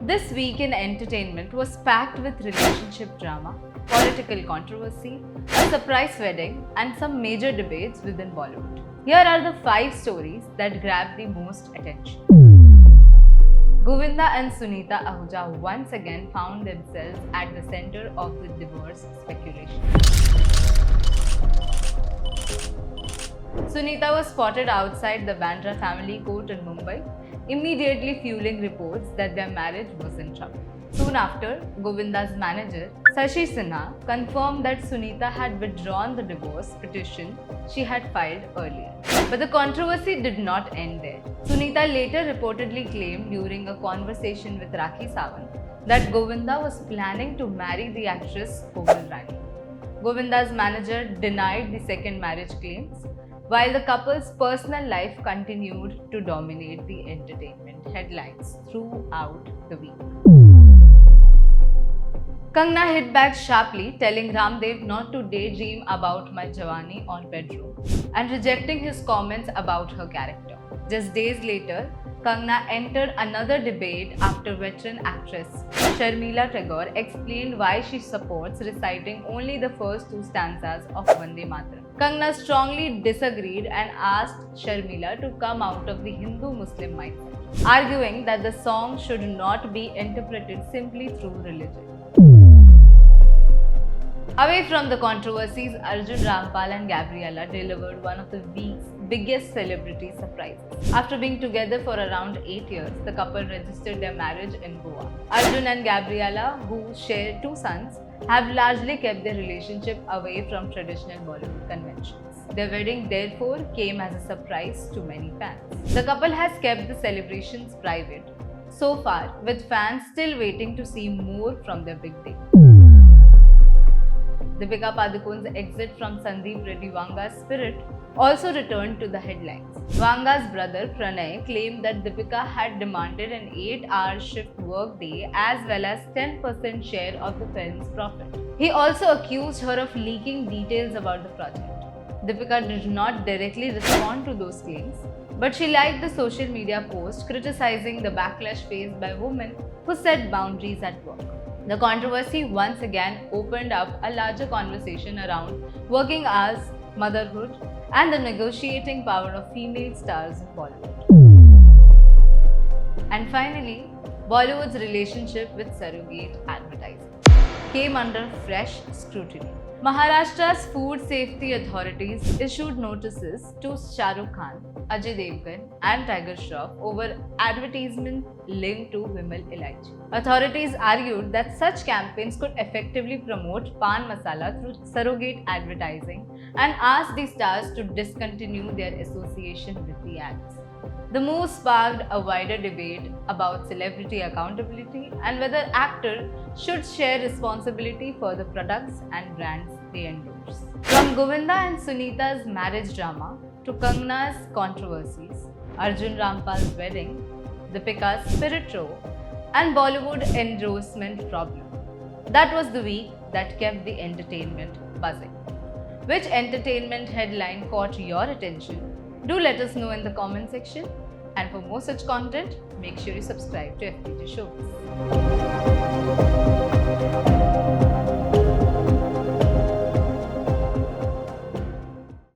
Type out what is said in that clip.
This week in entertainment was packed with relationship drama, political controversy, a surprise wedding, and some major debates within Bollywood. Here are the 5 stories that grabbed the most attention. Govinda and Sunita Ahuja once again found themselves at the center of the divorce speculation. Sunita was spotted outside the Bandra family court in Mumbai, immediately fueling reports that their marriage was in trouble. Soon after, Govinda's manager, Shashi Sinha, confirmed that Sunita had withdrawn the divorce petition she had filed earlier. But the controversy did not end there. Sunita later reportedly claimed during a conversation with Rakhi Sawant that Govinda was planning to marry the actress Komal Rani. Govinda's manager denied the second marriage claims, while the couple's personal life continued to dominate the entertainment headlines throughout the week. Kangana hit back sharply, telling Ramdev not to daydream about my Jawani on bedroom and rejecting his comments about her character. Just days later, Kangana entered another debate after veteran actress Sharmila Tagore explained why she supports reciting only the first 2 stanzas of Vande Mataram. Kangana strongly disagreed and asked Sharmila to come out of the Hindu-Muslim mindset, arguing that the song should not be interpreted simply through religion. Away from the controversies, Arjun Rampal and Gabriella delivered one of the week's biggest celebrity surprises. After being together for around 8 years, the couple registered their marriage in Goa. Arjun and Gabriella, who share 2 sons, have largely kept their relationship away from traditional Bollywood conventions. Their wedding, therefore, came as a surprise to many fans. The couple has kept the celebrations private so far, with fans still waiting to see more from their big day. Deepika Padukone's exit from Sandeep Reddy Vanga's Spirit also returned to the headlines. Vanga's brother Pranay claimed that Deepika had demanded an 8-hour shift workday as well as 10% share of the film's profit. He also accused her of leaking details about the project. Deepika did not directly respond to those claims, but she liked the social media post criticizing the backlash faced by women who set boundaries at work. The controversy once again opened up a larger conversation around working hours, motherhood, and the negotiating power of female stars in Bollywood. And finally, Bollywood's relationship with surrogate advertising came under fresh scrutiny. Maharashtra's food safety authorities issued notices to Shah Rukh Khan, Ajay Devgan and Tiger Shroff over advertisement linked to Vimal Ilaichi. Authorities argued that such campaigns could effectively promote pan masala through surrogate advertising and asked the stars to discontinue their association with the ads. The move sparked a wider debate about celebrity accountability and whether actors should share responsibility for the products and brands they endorse. From Govinda and Sunita's marriage drama to Kangana's controversies, Arjun Rampal's wedding, Deepika's spirit row, and Bollywood endorsement problem. That was the week that kept the entertainment buzzing. Which entertainment headline caught your attention? Do let us know in the comment section. And for more such content, make sure you subscribe to FPJ Shows.